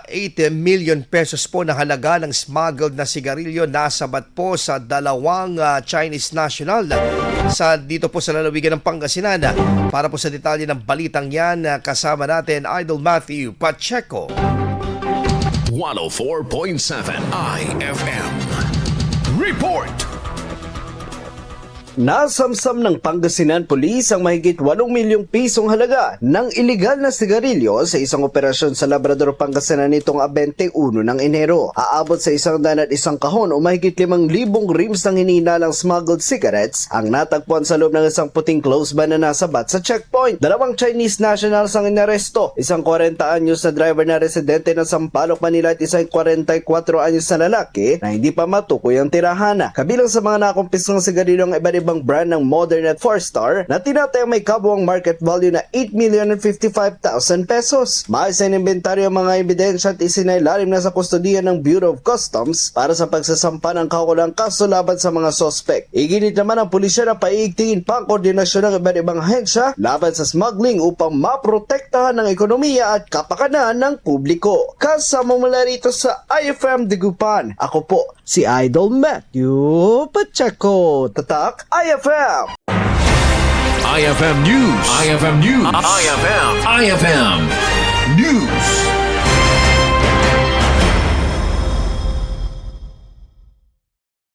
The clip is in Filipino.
8 million pesos po na halaga ng smuggled na sigarilyo nasabat po sa dalawang Chinese national dito po sa lalawigan ng Pangasinan. Para po sa detalye ng balitang yan, kasama natin Idol Matthew Pacheco. 104.7 IFM Report. Nasamsam ng Pangasinan Police ang mahigit 8 milyong pisong halaga ng ilegal na sigarilyo sa isang operasyon sa Labrador, Pangasinan nitong 21 ng Enero. Aabot sa 101 kahon o mahigit 5,000 rims ng hinihinalang smuggled cigarettes ang natagpuan sa loob ng isang puting closed van na nasabat sa checkpoint. Dalawang Chinese nationals ang inaresto, isang 40 anyos na driver na residente ng Sampaloc, Manila at isang 44 anyos na lalaki na hindi pa matukoy ang tirahan. Kabilang sa mga nakumpiskang sigarilyo ang iba't ibang brand ng Modern at 4-star na tinatayang may kabuang market value na 8,055,000 pesos. Maayos na inventaryo ang mga ebidensya at isinailalim na sa kustodiya ng Bureau of Customs para sa pagsasampa ng kaukulang kaso laban sa mga sospek. Iginit naman ang pulisya na paiigtingin pa ang koordinasyon ng iba't ibang ahensya laban sa smuggling upang maprotektahan ng ekonomiya at kapakanan ng publiko. Kasama mula rito sa IFM Dagupan, ako po si Idol Matthew Pacheco. Tatak IFM! IFM News. IFM News. IFM News.